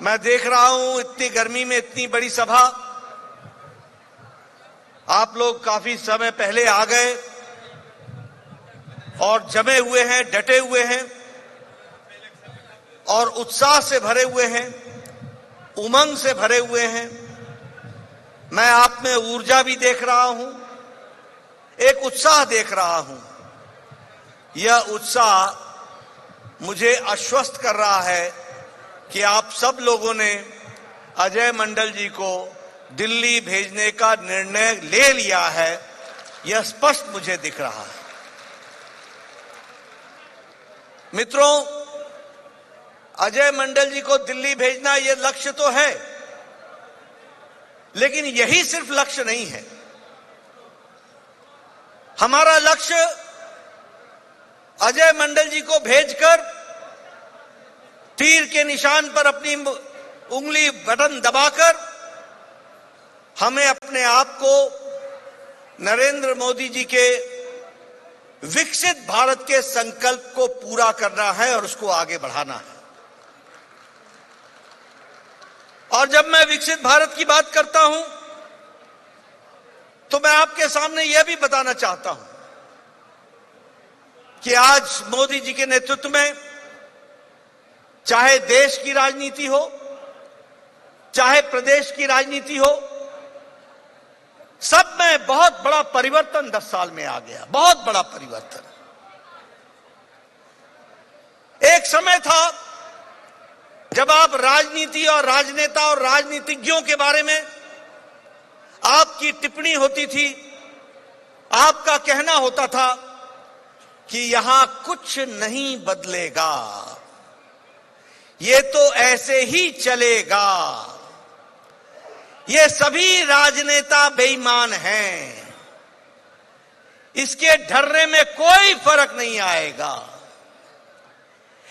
मैं देख रहा हूं इतनी गर्मी में इतनी बड़ी सभा, आप लोग काफी समय पहले आ गए और जमे हुए हैं, डटे हुए हैं और उत्साह से भरे हुए हैं, उमंग से भरे हुए हैं। मैं आप में ऊर्जा भी देख रहा हूं, एक उत्साह देख रहा हूं। यह उत्साह मुझे आश्वस्त कर रहा है कि आप सब लोगों ने अजय मंडल जी को दिल्ली भेजने का निर्णय ले लिया है, यह स्पष्ट मुझे दिख रहा है। मित्रों, अजय मंडल जी को दिल्ली भेजना यह लक्ष्य तो है, लेकिन यही सिर्फ लक्ष्य नहीं है। हमारा लक्ष्य अजय मंडल जी को भेजकर तीर के निशान पर अपनी उंगली बटन दबाकर हमें अपने आप को नरेंद्र मोदी जी के विकसित भारत के संकल्प को पूरा करना है और उसको आगे बढ़ाना है। और जब मैं विकसित भारत की बात करता हूं तो मैं आपके सामने यह भी बताना चाहता हूं कि आज मोदी जी के नेतृत्व में चाहे देश की राजनीति हो, चाहे प्रदेश की राजनीति हो, सब में बहुत बड़ा परिवर्तन 10 साल में आ गया, बहुत बड़ा परिवर्तन। एक समय था जब आप राजनीति और राजनेता और राजनीतिज्ञों के बारे में आपकी टिप्पणी होती थी, आपका कहना होता था कि यहां कुछ नहीं बदलेगा, ये तो ऐसे ही चलेगा, ये सभी राजनेता बेईमान हैं, इसके ढर्रे में कोई फर्क नहीं आएगा।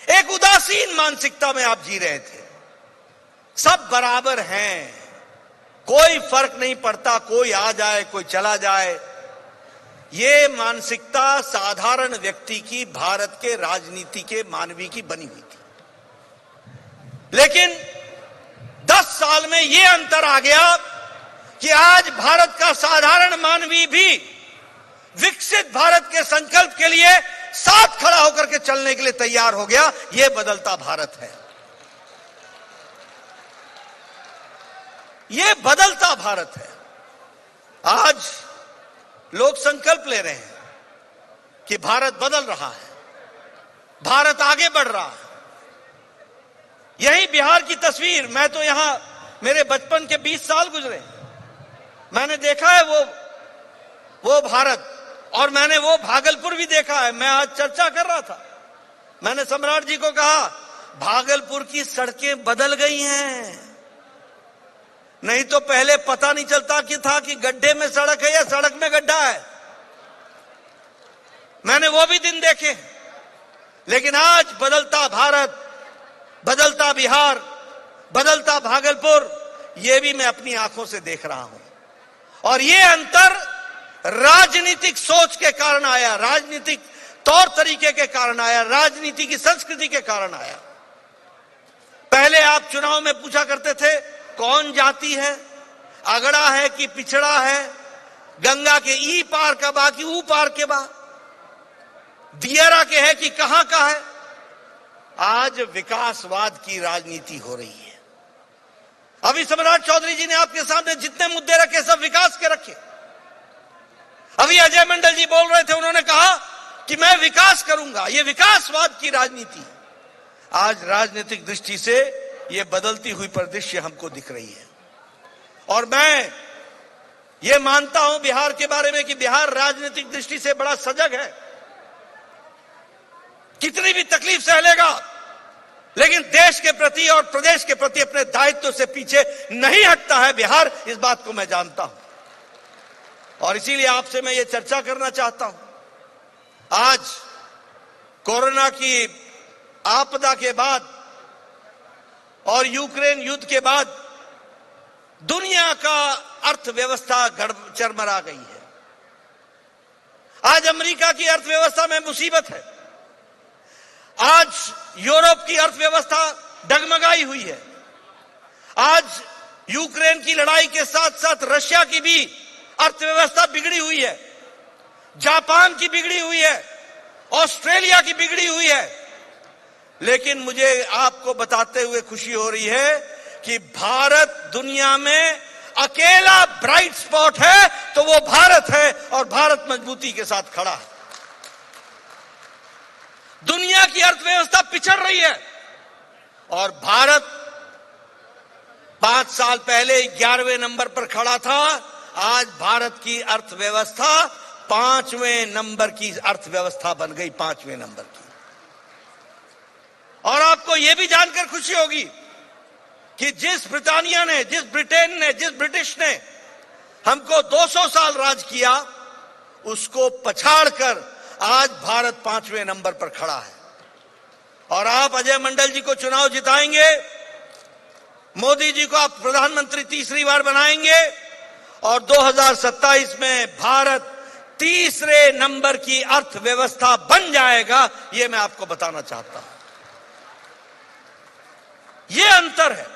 एक उदासीन मानसिकता में आप जी रहे थे। सब बराबर हैं, कोई फर्क नहीं पड़ता, कोई आ जाए कोई चला जाए। ये मानसिकता साधारण व्यक्ति की, भारत के राजनीति के मानवी की बनी हुई थी। लेकिन 10 साल में यह अंतर आ गया कि आज भारत का साधारण मानवी भी विकसित भारत के संकल्प के लिए साथ खड़ा होकर के चलने के लिए तैयार हो गया। यह बदलता भारत है, यह बदलता भारत है। आज लोग संकल्प ले रहे हैं कि भारत बदल रहा है, भारत आगे बढ़ रहा है। यही बिहार की तस्वीर, मैं तो यहां मेरे बचपन के 20 साल गुजरे, मैंने देखा है वो भारत, और मैंने वो भागलपुर भी देखा है। मैं आज चर्चा कर रहा था, मैंने सम्राट जी को कहा भागलपुर की सड़कें बदल गई हैं, नहीं तो पहले पता नहीं चलता कि था कि गड्ढे में सड़क है या सड़क में गड्ढा है। मैंने वो भी दिन देखे। लेकिन आज बदलता भारत, बदलता बिहार, बदलता भागलपुर, ये भी मैं अपनी आंखों से देख रहा हूं। और ये अंतर राजनीतिक सोच के कारण आया, राजनीतिक तौर तरीके के कारण आया, राजनीति की संस्कृति के कारण आया। पहले आप चुनाव में पूछा करते थे कौन जाति है, अगड़ा है कि पिछड़ा है, गंगा के ई पार का बा कि ऊ पार के बा, दियरा के है कि कहां का है। आज विकासवाद की राजनीति हो रही है। अभी सम्राट चौधरी जी ने आपके सामने जितने मुद्दे रखे सब विकास के रखे। अभी अजय मंडल जी बोल रहे थे, उन्होंने कहा कि मैं विकास करूंगा, ये विकासवाद की राजनीति। आज राजनीतिक दृष्टि से ये बदलती हुई परिदृश्य हमको दिख रही है। और मैं ये मानता हूं बिहार के बारे में कि बिहार राजनीतिक दृष्टि से बड़ा सजग है, कितनी भी तकलीफ सह लेगा, लेकिन देश के प्रति और प्रदेश के प्रति अपने दायित्व से पीछे नहीं हटता है बिहार। इस बात को मैं जानता हूं और इसीलिए आपसे मैं ये चर्चा करना चाहता हूं। आज कोरोना की आपदा के बाद और यूक्रेन युद्ध के बाद दुनिया का अर्थव्यवस्था चरमरा गई है। आज अमेरिका की अर्थव्यवस्था में मुसीबत है, आज यूरोप की अर्थव्यवस्था डगमगाई हुई है, आज यूक्रेन की लड़ाई के साथ साथ रशिया की भी अर्थव्यवस्था बिगड़ी हुई है, जापान की बिगड़ी हुई है, ऑस्ट्रेलिया की बिगड़ी हुई है। लेकिन मुझे आपको बताते हुए खुशी हो रही है कि भारत दुनिया में अकेला ब्राइट स्पॉट है तो वो भारत है, और भारत मजबूती के साथ खड़ा है। दुनिया की अर्थव्यवस्था पिछड़ रही है और भारत 5 साल पहले 11वें नंबर पर खड़ा था। आज भारत की अर्थव्यवस्था 5वें नंबर की अर्थव्यवस्था बन गई, 5वें नंबर की। और आपको यह भी जानकर खुशी होगी कि जिस ब्रिटानिया ने, जिस ब्रिटेन ने, जिस ब्रिटिश ने हमको 200 साल राज किया, उसको पछाड़कर आज भारत 5वें नंबर पर खड़ा है। और आप अजय मंडल जी को चुनाव जिताएंगे, मोदी जी को आप प्रधानमंत्री तीसरी बार बनाएंगे और 2027 में भारत तीसरे नंबर की अर्थव्यवस्था बन जाएगा। यह मैं आपको बताना चाहता हूं। यह अंतर है।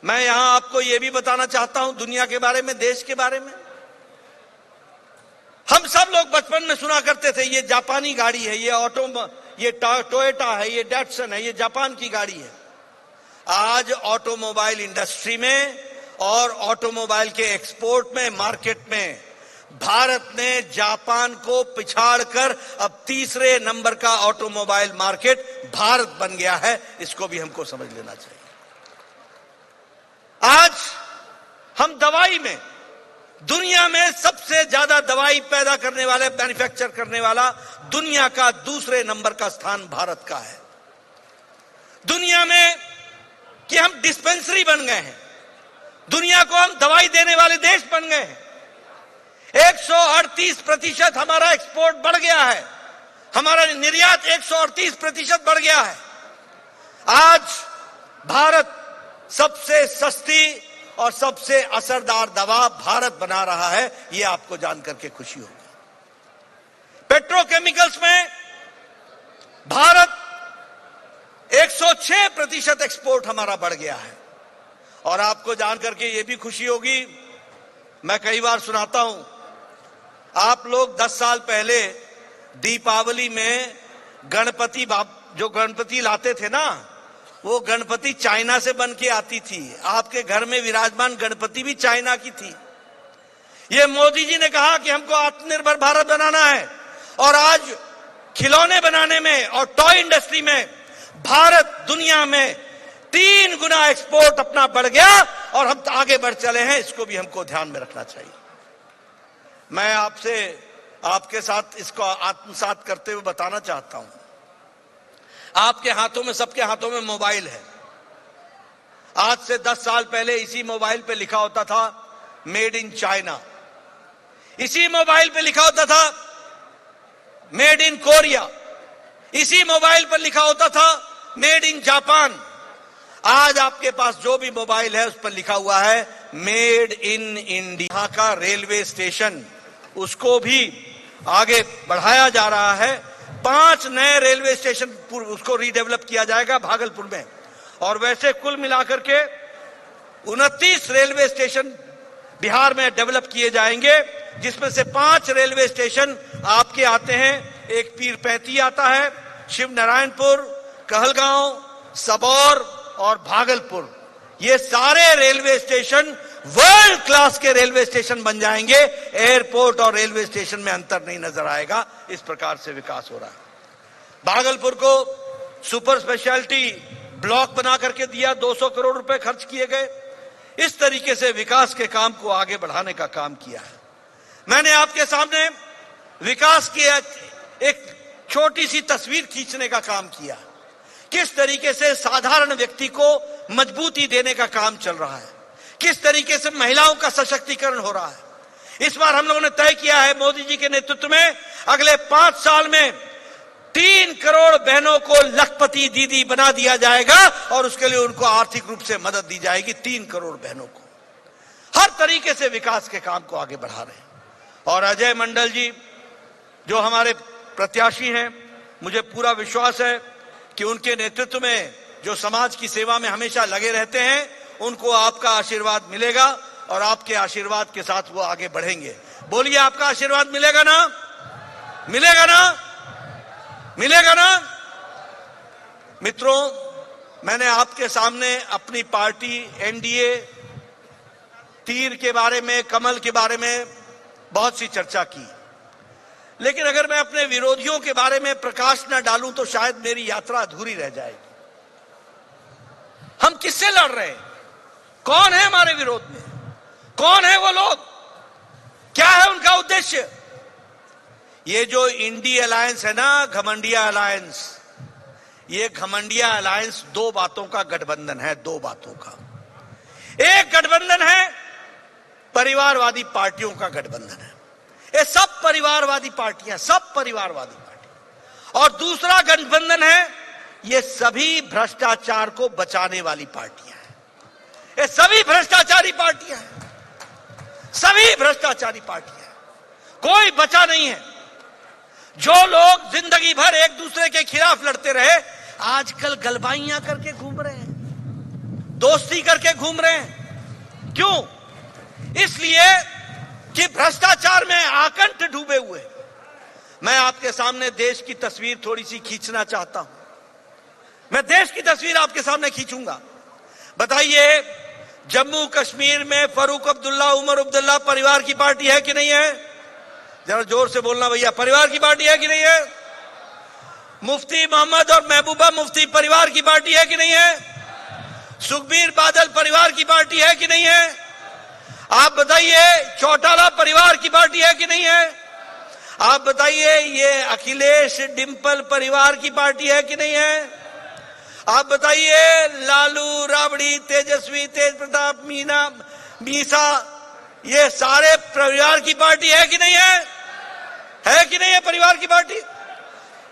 मैं यहां आपको यह भी बताना चाहता हूं दुनिया के बारे में, देश के बारे में। हम सब लोग बचपन में सुना करते थे ये जापानी गाड़ी है, ये टोयोटा है, ये डैटसन है, ये जापान की गाड़ी है। आज ऑटोमोबाइल इंडस्ट्री में और ऑटोमोबाइल के एक्सपोर्ट में, मार्केट में भारत ने जापान को पिछाड़कर अब तीसरे नंबर का ऑटोमोबाइल मार्केट भारत बन गया है। इसको भी हमको समझ लेना चाहिए। आज हम दवाई में दुनिया में सबसे ज्यादा दवाई पैदा करने वाले, मैन्युफैक्चर करने वाला दुनिया का दूसरे नंबर का स्थान भारत का है। दुनिया में कि हम डिस्पेंसरी बन गए हैं, दुनिया को हम दवाई देने वाले देश बन गए हैं। 138% हमारा एक्सपोर्ट बढ़ गया है, हमारा निर्यात 138% बढ़ गया है। आज भारत सबसे सस्ती और सबसे असरदार दवा भारत बना रहा है। यह आपको जानकर के खुशी होगी। पेट्रोकेमिकल्स में भारत 106% एक्सपोर्ट हमारा बढ़ गया है। और आपको जानकर के यह भी खुशी होगी, मैं कई बार सुनाता हूं, आप लोग 10 साल पहले दीपावली में गणपति जो गणपति लाते थे ना, वो गणपति चाइना से बन के आती थी। आपके घर में विराजमान गणपति भी चाइना की थी। ये मोदी जी ने कहा कि हमको आत्मनिर्भर भारत बनाना है, और आज खिलौने बनाने में और टॉय इंडस्ट्री में भारत दुनिया में 3 गुना एक्सपोर्ट अपना बढ़ गया और हम आगे बढ़ चले हैं। इसको भी हमको ध्यान में रखना चाहिए। मैं आपके साथ इसको आत्मसात करते हुए बताना चाहता हूं, आपके हाथों में, सबके हाथों में मोबाइल है। आज से 10 साल पहले इसी मोबाइल पे लिखा होता था मेड इन चाइना, इसी मोबाइल पे लिखा होता था मेड इन कोरिया, इसी मोबाइल पर लिखा होता था मेड इन जापान। आज आपके पास जो भी मोबाइल है उस पर लिखा हुआ है मेड इन इंडिया। यहां का रेलवे स्टेशन, उसको भी आगे बढ़ाया जा रहा है। 5 नए रेलवे स्टेशन उसको रीडेवलप किया जाएगा भागलपुर में, और वैसे कुल मिलाकर के 29 रेलवे स्टेशन बिहार में डेवलप किए जाएंगे, जिसमें से 5 रेलवे स्टेशन आपके आते हैं। एक पीरपैंती आता है, शिव नारायणपुर, कहलगांव, सबौर और भागलपुर। ये सारे रेलवे स्टेशन वर्ल्ड क्लास के रेलवे स्टेशन बन जाएंगे। एयरपोर्ट और रेलवे स्टेशन में अंतर नहीं नजर आएगा। इस प्रकार से विकास हो रहा है। भागलपुर को सुपर स्पेशलिटी ब्लॉक बना करके दिया, 200 करोड़ रुपए खर्च किए गए। इस तरीके से विकास के काम को आगे बढ़ाने का काम किया है। मैंने आपके सामने विकास की एक छोटी सी तस्वीर खींचने का काम किया, किस तरीके से साधारण व्यक्ति को मजबूती देने का काम चल रहा है, किस तरीके से महिलाओं का सशक्तिकरण हो रहा है। इस बार हम लोगों ने तय किया है मोदी जी के नेतृत्व में अगले 5 साल में 3 करोड़ बहनों को लखपति दीदी बना दिया जाएगा, और उसके लिए उनको आर्थिक रूप से मदद दी जाएगी। 3 करोड़ बहनों को हर तरीके से विकास के काम को आगे बढ़ा रहे हैं। और अजय मंडल जी जो हमारे प्रत्याशी हैं, मुझे पूरा विश्वास है कि उनके नेतृत्व में जो समाज की सेवा में हमेशा लगे रहते हैं, उनको आपका आशीर्वाद मिलेगा और आपके आशीर्वाद के साथ वो आगे बढ़ेंगे। बोलिए, आपका आशीर्वाद मिलेगा ना? मिलेगा ना? मिलेगा ना? मित्रों, मैंने आपके सामने अपनी पार्टी एनडीए, तीर के बारे में, कमल के बारे में बहुत सी चर्चा की, लेकिन अगर मैं अपने विरोधियों के बारे में प्रकाश न डालूं तो शायद मेरी यात्रा अधूरी रह जाएगी। हम किससे लड़ रहे हैं? कौन है हमारे विरोध में? कौन है वो लोग? क्या है उनका उद्देश्य? ये जो इंडी अलायंस है ना, घमंडिया अलायंस, ये घमंडिया अलायंस दो बातों का गठबंधन है, दो बातों का। एक गठबंधन है परिवारवादी पार्टियों का गठबंधन है, ये सब परिवारवादी पार्टियां, सब परिवारवादी पार्टियां। और दूसरा गठबंधन है ये सभी भ्रष्टाचार को बचाने वाली पार्टियां हैं, ये सभी भ्रष्टाचारी पार्टियां हैं, सभी भ्रष्टाचारी पार्टियां हैं, कोई बचा नहीं है। जो लोग जिंदगी भर एक दूसरे के खिलाफ लड़ते रहे, आजकल गलबाइयां करके घूम रहे हैं, दोस्ती करके घूम रहे हैं। क्यों? इसलिए कि भ्रष्टाचार में आकंठ डूबे हुए। मैं आपके सामने देश की तस्वीर थोड़ी सी खींचना चाहता हूं। मैं देश की तस्वीर आपके सामने खींचूंगा। बताइए, जम्मू कश्मीर में फारूक अब्दुल्ला, उमर अब्दुल्ला परिवार की पार्टी है कि नहीं है? जरा जोर से बोलना भैया, परिवार की पार्टी है कि नहीं है? मुफ्ती मोहम्मद और महबूबा मुफ्ती परिवार की पार्टी है कि नहीं है? सुखबीर बादल परिवार की पार्टी है कि नहीं है? आप बताइए, चौटाला परिवार की पार्टी है कि नहीं है? आप बताइए, ये अखिलेश डिंपल परिवार की पार्टी है कि नहीं है? आप बताइए, लालू, राबड़ी, तेजस्वी, तेज प्रताप, मीना, मीसा, ये सारे परिवार की पार्टी है कि नहीं है? है कि नहीं है परिवार की पार्टी?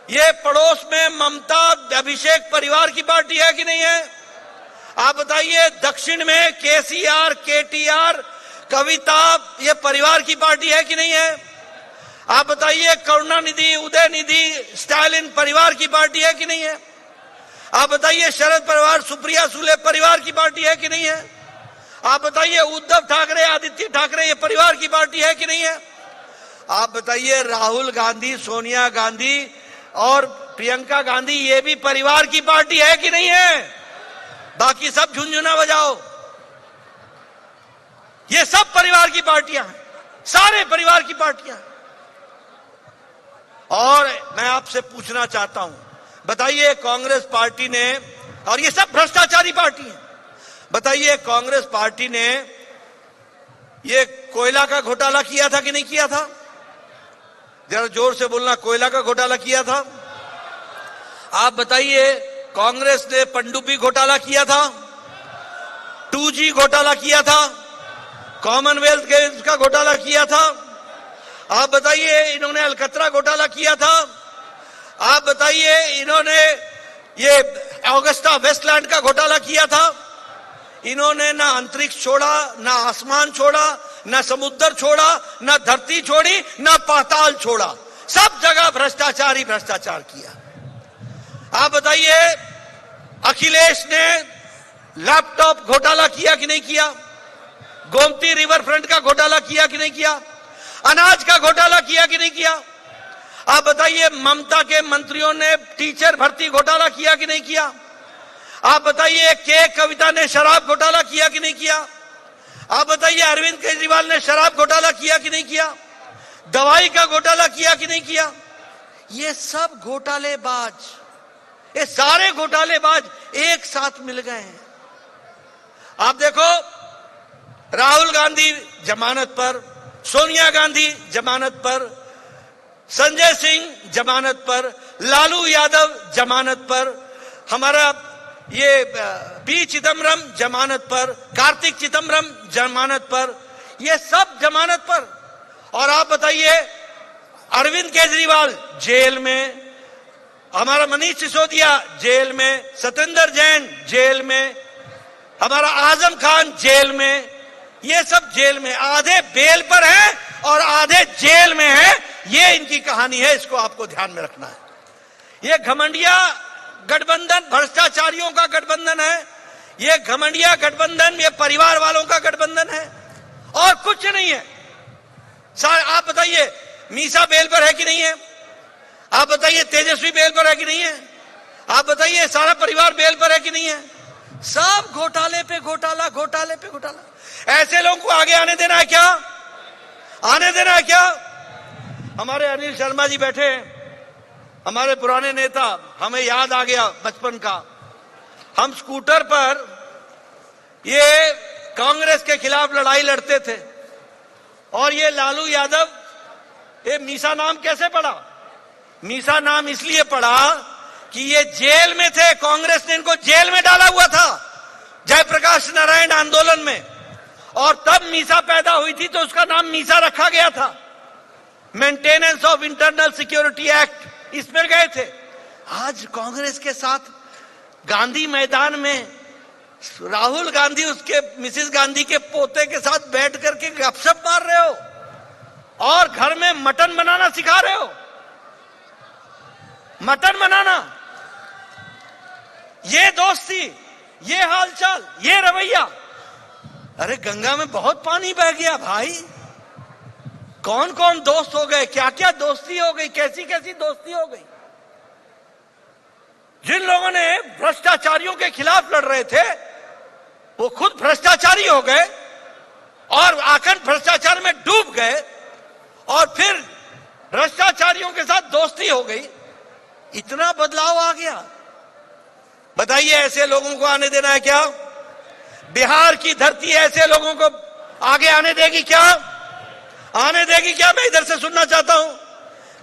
ये पड़ोस में ममता, अभिषेक परिवार की पार्टी है कि नहीं है? आप बताइए, दक्षिण में केसीआर, केटीआर, कविता, ये परिवार की पार्टी है कि नहीं है? आप बताइए, करुणानिधि, उदयनिधि, स्टालिन परिवार की पार्टी है कि नहीं है? आप बताइए, शरद पवार, सुप्रिया सुले परिवार की पार्टी है कि नहीं है? आप बताइए, उद्धव ठाकरे, आदित्य ठाकरे, ये परिवार की पार्टी है कि नहीं है? आप बताइए, राहुल गांधी, सोनिया गांधी और प्रियंका गांधी, ये भी परिवार की पार्टी है कि नहीं है? बाकी सब झुंझुना बजाओ। ये सब परिवार की पार्टियां हैं, सारे परिवार की पार्टियां। और मैं आपसे पूछना चाहता हूं, बताइए, कांग्रेस पार्टी ने, और ये सब भ्रष्टाचारी पार्टी हैं, बताइए कांग्रेस पार्टी ने ये कोयला का घोटाला किया था कि नहीं किया था? जरा जोर से बोलना, कोयला का घोटाला किया था? आप बताइए, कांग्रेस ने पनडुब्बी घोटाला किया था, 2G घोटाला किया था, कॉमनवेल्थ गेम्स का घोटाला किया था? आप बताइए, इन्होंने अलकतरा घोटाला किया था? आप बताइए, इन्होंने ये ऑगस्टा वेस्टलैंड का घोटाला किया था? इन्होंने ना अंतरिक्ष छोड़ा, ना आसमान छोड़ा, ना समुद्र छोड़ा, ना धरती छोड़ी, ना पाताल छोड़ा, सब जगह भ्रष्टाचार ही भ्रष्टाचार किया। आप बताइए, अखिलेश ने लैपटॉप घोटाला किया कि नहीं किया? गोमती रिवर फ्रंट का घोटाला किया कि नहीं किया? अनाज का घोटाला किया कि नहीं किया? आप बताइए, ममता के मंत्रियों ने टीचर भर्ती घोटाला किया कि नहीं किया? आप बताइए, के कविता ने शराब घोटाला किया कि नहीं किया? आप बताइए, अरविंद केजरीवाल ने शराब घोटाला किया कि नहीं किया? दवाई का घोटाला किया कि नहीं किया? ये सब घोटालेबाज, ये सारे घोटालेबाज एक साथ मिल गए हैं। आप देखो, राहुल गांधी जमानत पर, सोनिया गांधी जमानत पर, संजय सिंह जमानत पर, लालू यादव जमानत पर, हमारा ये पी चिदम्बरम जमानत पर, कार्तिक चिदम्बरम जमानत पर, ये सब जमानत पर। और आप बताइए, अरविंद केजरीवाल जेल में, हमारा मनीष सिसोदिया जेल में, सत्येंद्र जैन जेल में, हमारा आजम खान जेल में, ये सब जेल में, आधे बेल पर हैं और आधे जेल में हैं। ये इनकी कहानी है, इसको आपको ध्यान में रखना है। ये घमंडिया गठबंधन भ्रष्टाचारियों का गठबंधन है, ये घमंडिया गठबंधन ये परिवार वालों का गठबंधन है और कुछ नहीं है। आप बताइए मीसा बेल पर है कि नहीं है? आप बताइए तेजस्वी बेल पर है कि नहीं है? आप बताइए सारा परिवार बेल पर है कि नहीं है? सब घोटाले पे घोटाला, घोटाले पे घोटाला। ऐसे लोगों को आगे आने देना है क्या? आने देना है क्या? हमारे अनिल शर्मा जी बैठे हैं, हमारे पुराने नेता, हमें याद आ गया बचपन का। हम स्कूटर पर ये कांग्रेस के खिलाफ लड़ाई लड़ते थे और ये लालू यादव, ये मीसा नाम कैसे पड़ा? मीसा नाम इसलिए पड़ा कि ये जेल में थे, कांग्रेस ने इनको जेल में डाला हुआ था जयप्रकाश नारायण आंदोलन में, और तब मीसा पैदा हुई थी तो उसका नाम मीसा रखा गया था। Maintenance of internal security act इसमें गए थे। आज कांग्रेस के साथ गांधी मैदान में राहुल गांधी उसके मिसेस गांधी के पोते के साथ बैठ करके गपशप मार रहे हो और घर में मटन बनाना सिखा रहे हो। मटन बनाना, ये दोस्ती, ये हालचाल, ये रवैया। अरे गंगा में बहुत पानी बह गया भाई, कौन कौन दोस्त हो गए, क्या क्या दोस्ती हो गई, कैसी कैसी दोस्ती हो गई। जिन लोगों ने भ्रष्टाचारियों के खिलाफ लड़ रहे थे वो खुद भ्रष्टाचारी हो गए और आखिर भ्रष्टाचार में डूब गए और फिर भ्रष्टाचारियों के साथ दोस्ती हो गई। इतना बदलाव आ गया। बताइए ऐसे लोगों को आने देना है क्या? बिहार की धरती ऐसे लोगों को आगे आने देगी क्या? आने देगी क्या? मैं इधर से सुनना चाहता हूं,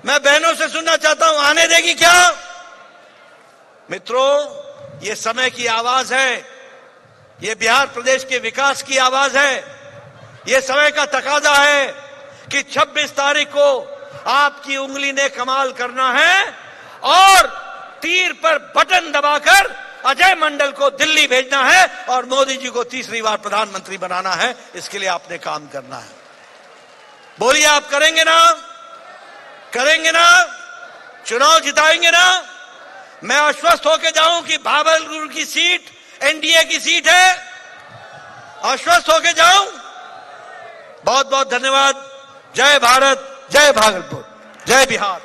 मैं बहनों से सुनना चाहता हूं, आने देगी क्या? मित्रों, ये समय की आवाज है, ये बिहार प्रदेश के विकास की आवाज है, ये समय का तकाजा है कि 26 तारीख को आपकी उंगली ने कमाल करना है और तीर पर बटन दबाकर अजय मंडल को दिल्ली भेजना है और मोदी जी को तीसरी बार प्रधानमंत्री बनाना है। इसके लिए आपने काम करना है। बोलिए, आप करेंगे ना? करेंगे ना? चुनाव जिताएंगे ना? मैं आश्वस्त होकर जाऊं कि भागलपुर की सीट एनडीए की सीट है। आश्वस्त होकर जाऊं। बहुत बहुत धन्यवाद। जय भारत, जय भागलपुर, जय बिहार।